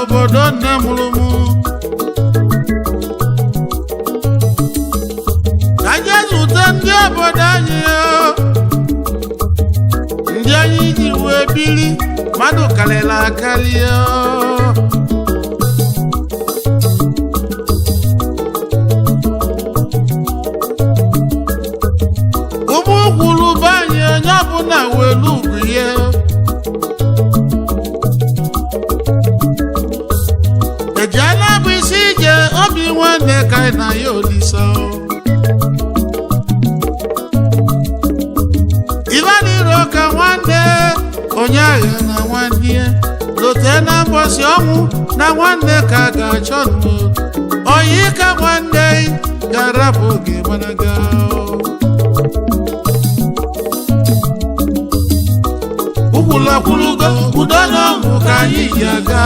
obodo nne mụrụ mụ ka anyị zute ndị obodo anyị ndị anyị ji wee biri mmadụ karịrị akarị ụmụ Ukwulu be anyị onye ọbụla welu ugwu ya ejela bụ isi ije obi nwanne ka na ya olisa ivaniro ka nwanne onye agha na nwanne lote na mbọsị ọnwụ na nwanne ka ga-achọ nụ oyi ka nwanne ga-arapụ oge gbanaga Ukwulu udo na ọṅụ ka anyị ji aga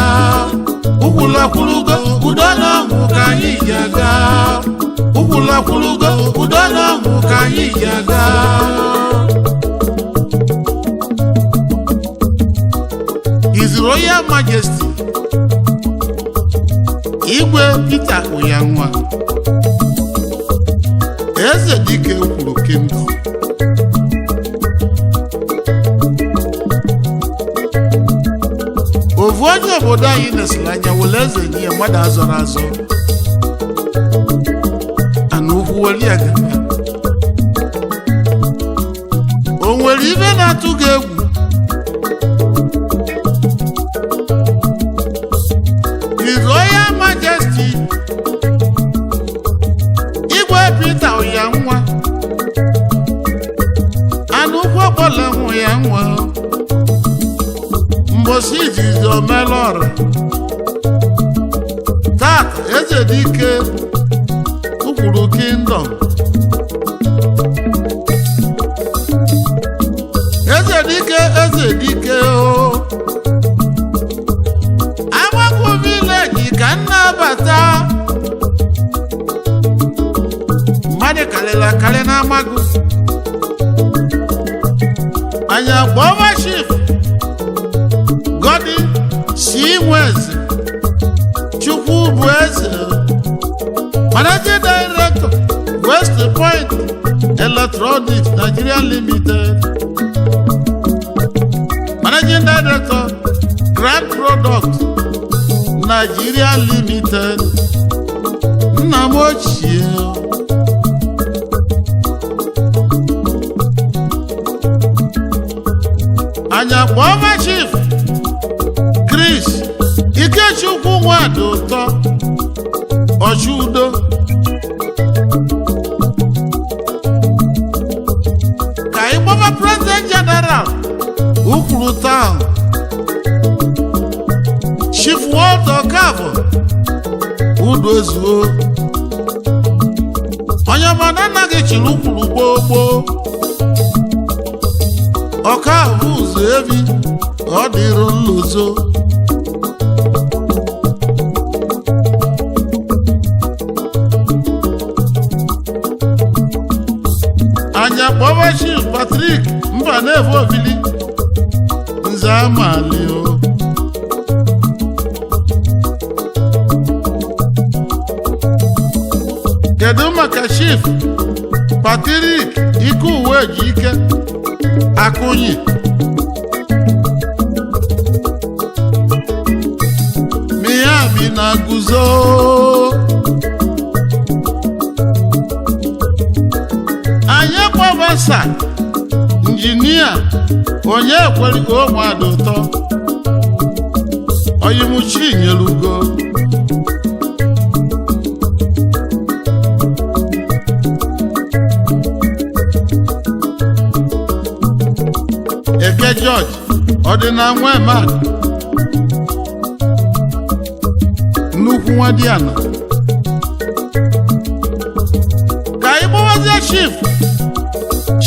Ukwulu udo na ọṅụ ka anyị ji aga Ukwulu udo na ọṅụ ka anyị ji aga His Royal Majesty Igwe Peter Oyanwa Ezedike Ukwulu Kingdom ovu onye obodo anyị nesịrị anya wele eze nye ya mmadụ azọrọ azọ ana ukwu weli ya gaba o nwere ibe na-atụ gị egwu His Royal Majesty Igwe Peter Oyanwa ana ukwu ọkpọla nwụ ya nwa mbosi izizi omelora tata Ezedike Ukwulu Kingdom Ezedike o Agbakwu village ka nnabata mmadụ karịrị akarị na Amagu anya gbọva chief Godi si nweze Chukwu bụ eze Managing Director West Point Electronics Nigeria Limited Managing Director Grand Product Nigeria Limited nna m ochie anya kpọma chief Ikechukwu nwadị ụtọ Ọchụudo ka ịgbaba President General Ukwulu Town Chief Walter Kavo Udozuo onye mana anaghị chiri Ukwulu gboo ọka ahụ ụzọ ebi ọ dịrị nlozo anya kpọwa Chief Patrick Mbanefo Obili nze amali o kedu maka Chief Patrick Ikuwe Ejike Akunyi Miyabi na guzo anya kpọbasa injinia onye ekweri ka o mmadụ ụtọ oyimuchi nyelugo Eke George ọdịna nwema nnukwu nwadiana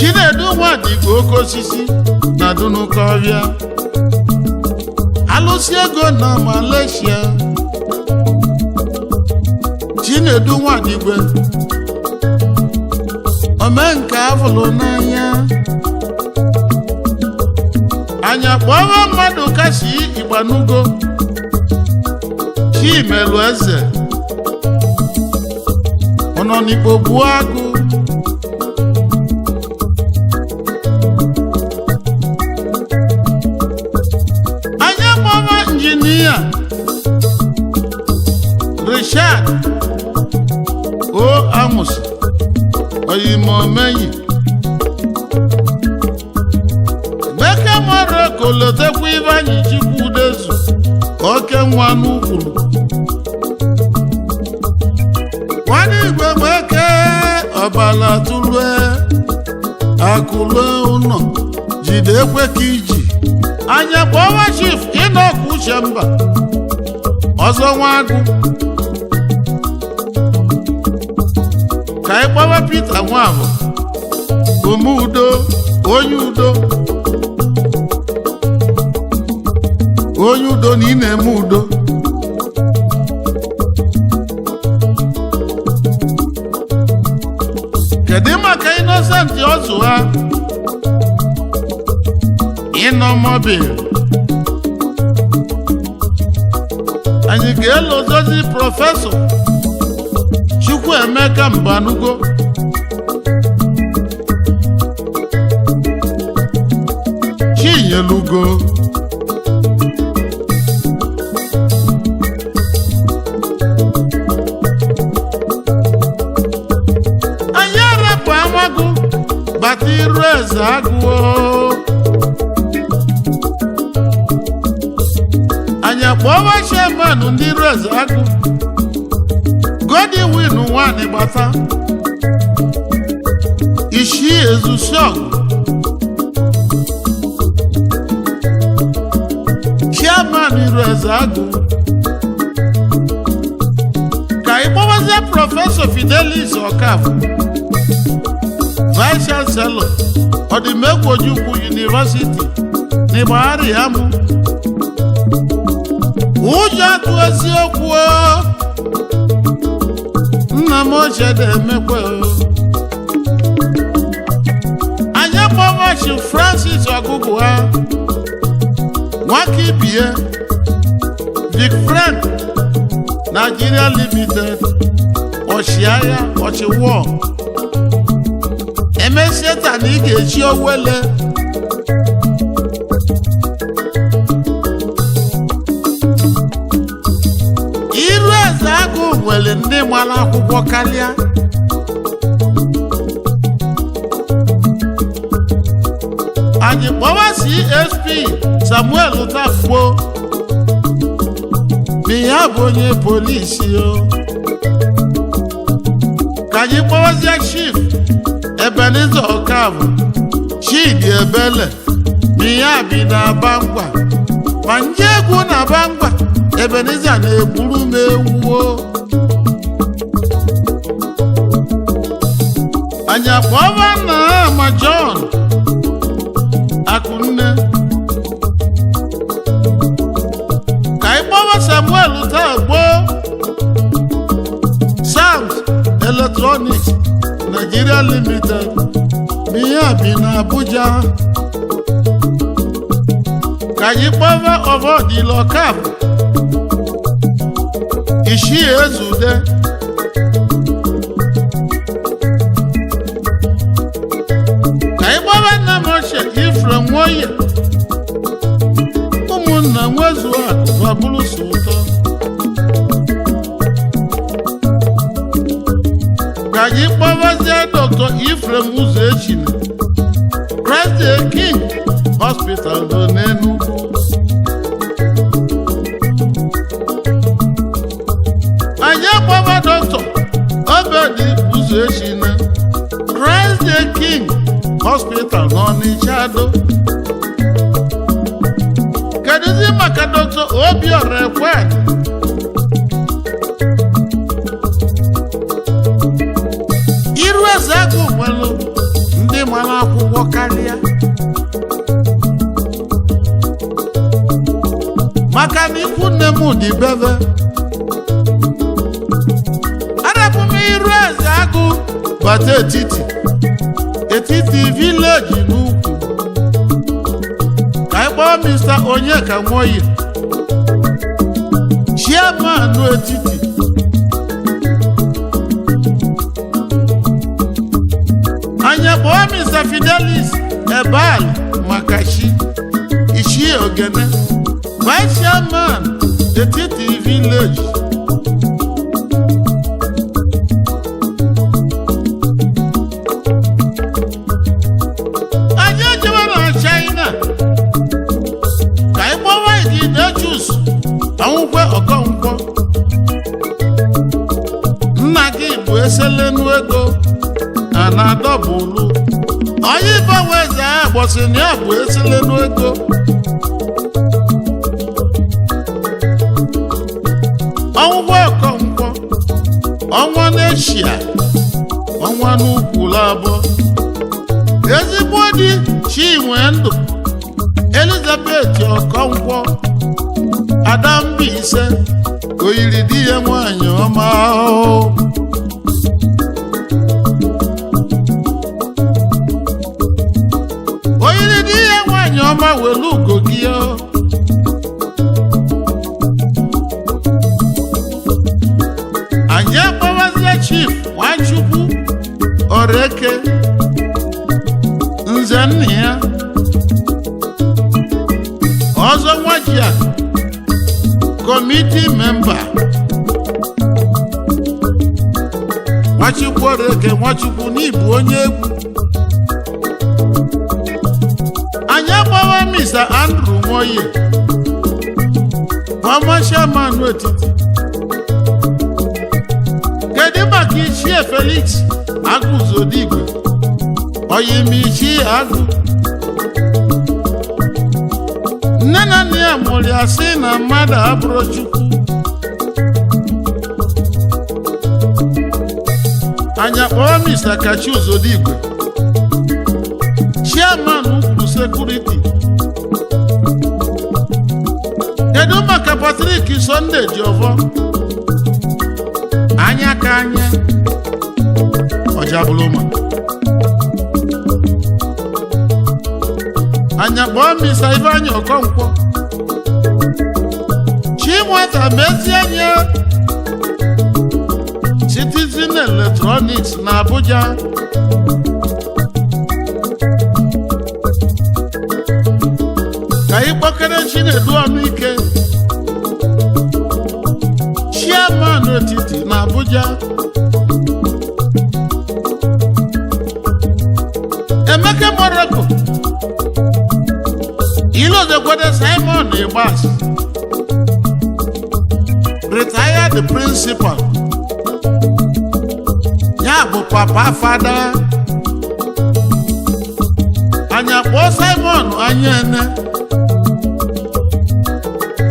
Chinedu Nwadigwe oke osisi na Dunukofia alụsị ego na Malaysia. Chinedu Nwadigwe omenka afụlụ n'anya anya kpọrọ mmadụ kasi Igbanugo Chimelu Eze ọnọ n'Igbo gbuo agụ anya kpọrọ injinia Richard O Amos Oyimomenyi Emeka Morocco lotekwa Ivanyi Chikwudezu oke nwa n'Ukwulu nwanne Igwe Nweke ọbala tụlue akụlue ụnọ jide ekwe ka iji anya kpọwa Chief Enoch Uchemba ọzọ Nwagụ ka ị kpọwa Peter Nwabụ Omudo onye udo na ị na-eme udo kedu maka Innocent ọzụ ha ịnọ mobil anyị ga-elozozi prọfesọ Chukwuemeka Mbanugo Chinyelugo anyaragu amagu bata iru eze agụọ anya kpọwa chairman ndị iru eze agụ Godwin nwanyị gbata ishi ezusiọgụ chairman iru eze agụ ka ịkpọwazie prọfesọ Fidelis Okafọ vice chancellor Odimegwu Ojukwu University n'Igbagharị Amụ ụjọ atụ eziokwu nna m ochie na-emekwe anya kpọmachi Francis Ọgụgụ ha nwaka ibie Big Friend Nigeria Limited ọchịagha ọchịwọ emesieta na ị ga-echi Owele iru eze agụ nwere ndị mara akwụkwọ karịa anyị kpọwa CSP Samuel Tafo n'ihe bụ onye polisi ka anyị kpọwazie Chief Ebenezer Okafọ Chidi Ebele n'ihe bi na Bangwa ma nje egwu na Bangwa Ebenezer na-egburu m ewuo anya kpọba nna ma John Akunne ka ịkpọba Samuel Tagbo Sound Electronics Nigeria Limited n'ihe bi na Abuja ka anyị kpọba Ọbọdịla Okafọ Ishi Ezude ka ịgbawa nna m ochie Ifre Nwoye ụmụnna nwezuo akụbabụrụ so ụtọ ka anyị kpọbazie Dr. Ifrem Uzoechina Christ the King Hospital do n'Enugu anyị akpọba Dr. Obedi Uzoechina Christ the King Hospital n'Ọnịchado kedụzi maka Dr. Obiora Ekwe iru eze agụ nwelu ndị mara akwụ maka na ikwu nne m dị bebe arapụ m iru eze agụ bata etiti village n'ukwu ka ịkpọ Mr. Onyeka Nwoye chairman etiti anya kpọọ Mr. Fidelis Ebal Makashi Ichie Ogene vice chairman etiti village anya jewe na China ka ịkpọwa igi na-echus anwụkwe Ọkọnkwọ nna gị bụ eselenu ego a na-adọbụlu onye ibanwe eze ahụ gbọsị na ya bụ eselenu ego ọnwụkwe Ọkọnkwọ ọnwa n'Eshia ọnwa n'Ukwulu abụọ ezigbo di Chinwendụ Elizabeth Ọkọnkwọ Adambaise oyiri di ya nwanyị ọma oyiri di ya nwanyị ọma welu ugo gị anyị akpọwazie Chief Nwachukwu Oreke nze nna ya ọzọ Nwajia committee member Nwachukwu Oreke Nwachukwu n'ibu onye egwu anyị agbawa Mr. Andrew Nwoye ọma chairman etiti kedu maka Ichie Felix Agụzodigwe Oyimichi Agụ nne na nna ya mụrụ ya sị na mmadụ abụrụ Chukwu anya kpọọ Mr. Kachi Uzodigwe chairman Ukwulu security kedu maka Patrick Sunday Jiọfọ anya ka anya Ọjabụlụma anya kpọọ Mr. Ifeanyi Ọkọnkwọ Chinweta Mezienye Citizen Electronics na Abuja ka ịkpọkere Chinedu Ọnụike chairman etiti na Abuja Emeka Morocco Ilozekwede Simon Igbas retired principal ya bụ papa fada anya kpọọ Simon Anyene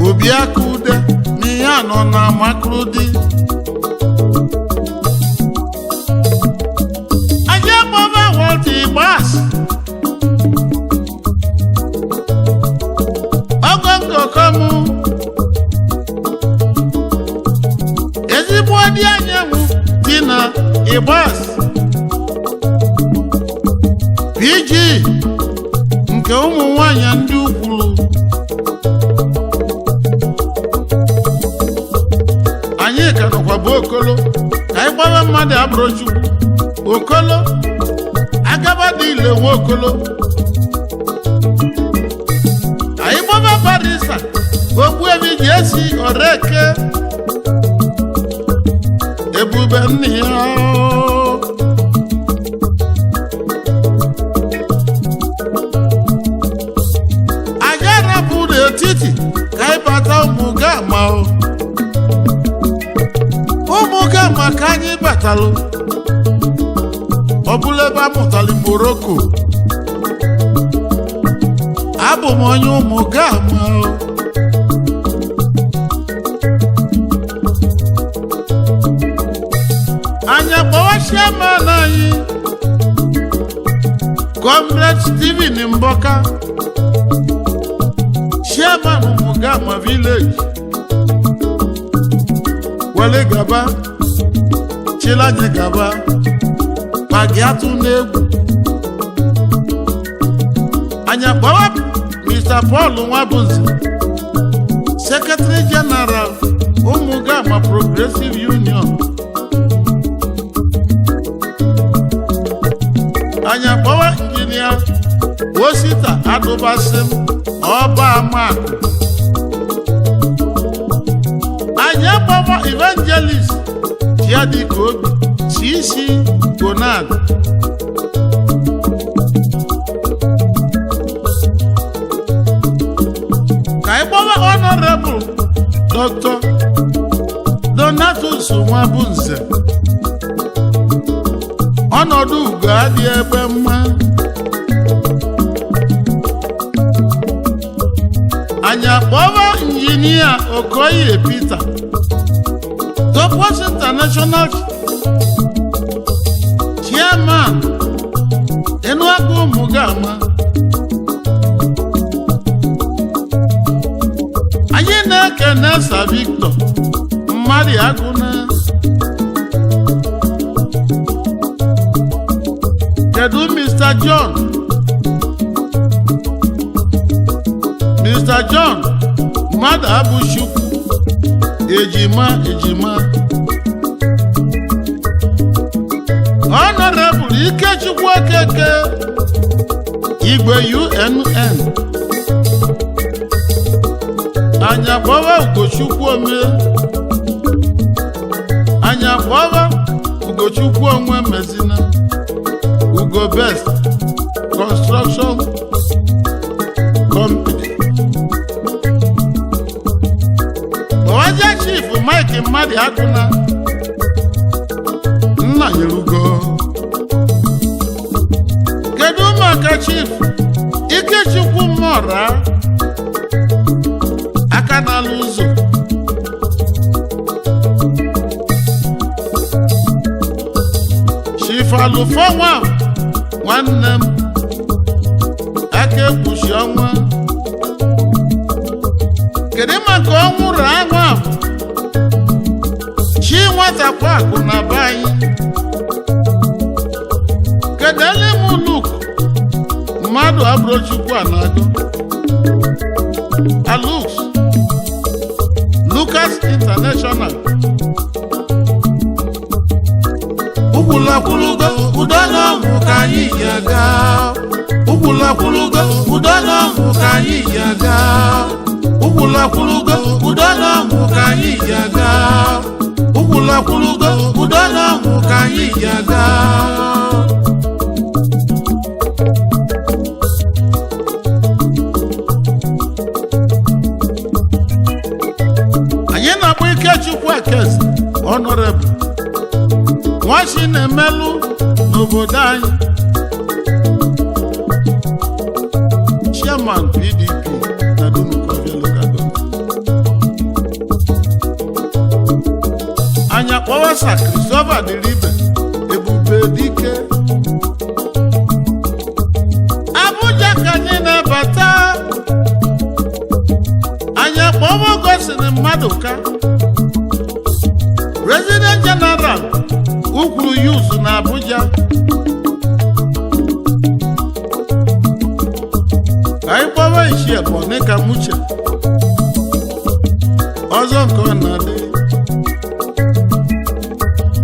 Obiakude n'ihe anọ na Makurudi anya kpọba Walter Igbas Ogongokomu ezigbo di anyanwụ dị na Igbas PG nke ụmụ nwanyị ndị Ukwulu anyị ka nọkwa bụ Okolo ka anyị gbawa mmadụ abụrụ Chukwu Okolo agabadị ile nwe Okolo anyị gbaba Barisa Ogbuebi ji esi Oreke Ebube nne ya aga rapụrụ etiti ka anyị bata Ụmụgama Ụmụgama ka anyị batalụ ọ bụla ebe amụtali Morocco abụ m onye Ụmụgama anya kpọwa chairman anyị Comrade Stephen Mboka chairman Umugama village wele gaba chilanye gaba magiatu n'egwu anya kpọwa Mr. Paul Nwabunzi Secretary General Umugama Progressive Union anya kpọwa Engineer Osita Adubasim Ọba Amakụ anya kpọwa Evangelist Ezedike Obi CC Gonad Kaibola Honorable Dr. Donatus Nwabunze ọnọdụ ugo adị ebe mma anya kpọwa Injinia Okoye Peter Topos International Chairman Enuagu Umugama anyị na-ekene Sir Victor Mmadi Agụna kedu Mr. John Mmadụ Abụchukwu ejima Honorable Ikechukwu Okeke Igwe UNN anya kpọwa Ugochukwu Ome anya kpọwa Ugochukwu Onwe Mezina Ugo Best Construction Company Owaja Chief Mike Mmadi Agụna nna yerugo kedu maka Chief Ikechukwu Mmora aka n'ala ụzọ Chief Alụfọ nwanne m aka ekpuchi ọnwa kedu maka ọnwụrụ anụ ahụ chi nwatakwa akụ na be anyị kedu elimu Luke mmadụ Abụrụchukwu Anagụ Alux Lucas International Ukwulakwulugo udona mụ ka anyị ji aga Ukwulakwulugo udona mụ ka anyị ji aga Ukwulakwulugo udona mụ ka anyị ji aga Ukwulakwulugo udona mụ ka anyị ji aga anyị na-akpọ Ikechukwu Ekezi Honorable nwachi na-emelụ n'obodo anyị Chairman PDP na Dunukofia Local anya kpọwa Sir Christopher Diribe Ebube Dike Abuja ka anyị na-abata anya kpọwa Gosiri Maduka President General Ukwulu Youth na Abuja anyị kpọwa Ichie Bonika Muche ọzọ nke ọ na-adị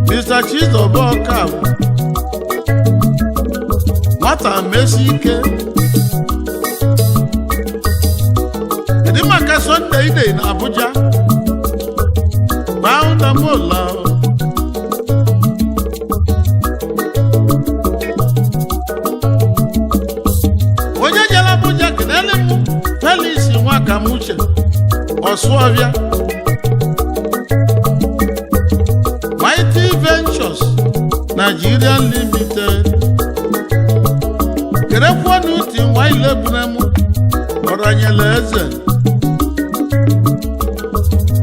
Mr. Chizoba Ọkafọ nwata mesi ike kedu maka Sunday Ide na Abuja Mola onye jere Abuja kenele m Felix Nwakamuche Osuofia Mighty Ventures Nigeria Limited kerekwa n'uti nwa ilegbunemu ọranyele eze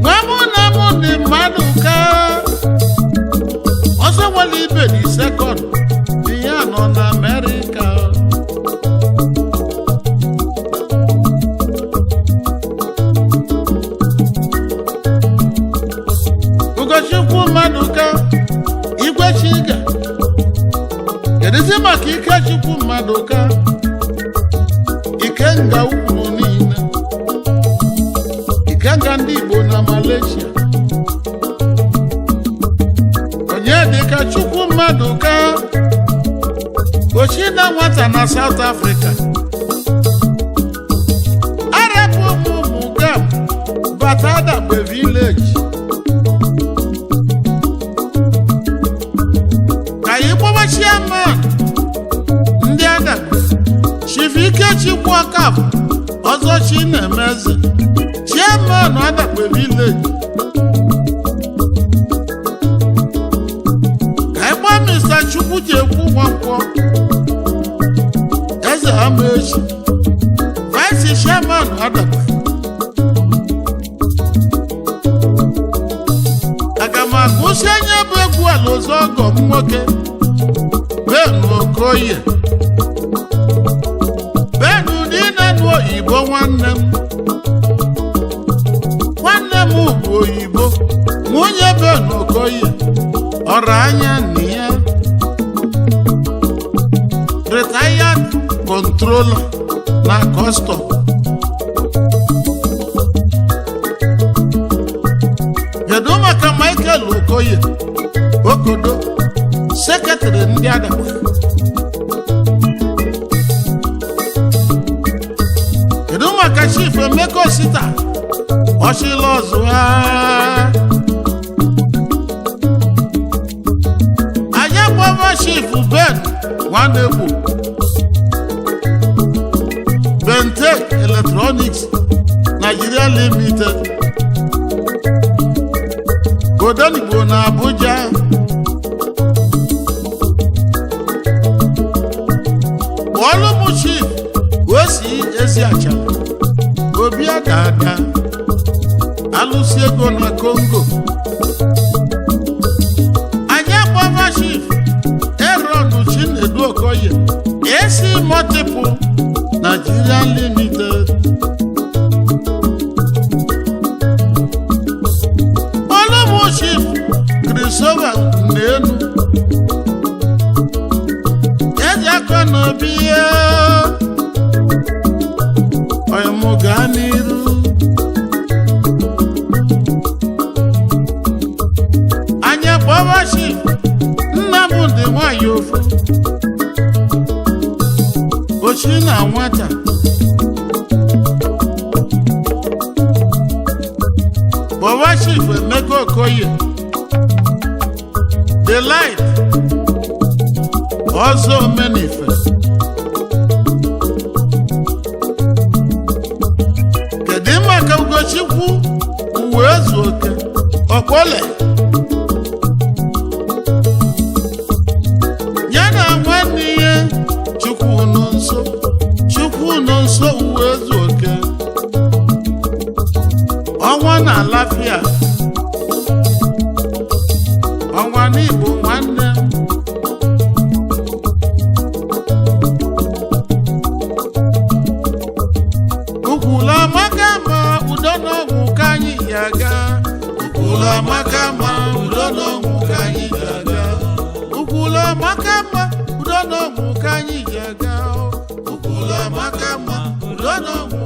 Nwamunamudi Maduka ọsọ nwere ibe di second ihe anọ na America kedu maka Ikechukwu Maduka Ikenga Ukwulu niile Ikenga ndị Igbo na Malaysia Onyedika Chukwu Maduka Ochina nwata na South Africa Arapụ Mugam Batada Be Village Kayikwa chairman ndị Adakwe Chief Ikechukwu Akaf ọzọ Chinemeze chairman Adakwe Village Kayikwa Mr. Chukwujekwu Nwankwo Eze Amaechi Vice chairman Adakwe Agamagusi anya bụ egwu ala ọzọ ọgọ m nwoke Benu Okoye Benu niile nụ oyibo nwanne m bụ oyibo nwunye Benu Okoye ọrụ anya nna ya retired controller na custom kedu maka Michael Okoye Okodo secretary ndị Adakwe kedu maka Chief Emeka Osita Oshilozu anya gbava Chief Ben Nwanegbo Bentech Electronics Nigeria Limited Odenigbo na Abuja Olumu Chief Osi Eziacha Obi Adada Alụsi ego na Congo Anya Gbava Chief Aaron Chinedu Okoye AC Multiple Nigeria Limited Olumu Chief Christopher Nenu Ejakonobiye Oyemuganiru Anya Gbava Chief Nnamdi Nwayofu Ochina nwata Gbava Chief Emeka Okoye The Light also manifest kedu maka Ugochukwu Uwezuoke Okpole yana nwanne ihe Chukwu nso Uwezuoke ọnwa na Alafia ọnwa n'Igbo nwanne Ukwulu amaka ma udo n'ọgwụ ka anyị ji aga Ukwulu amaka ma udo n'ọgwụ ka anyị ji aga Ukwulu amaka ma udo n'ọgwụ ka anyị ji aga Ukwulu amaka ma udo n'ọgwụ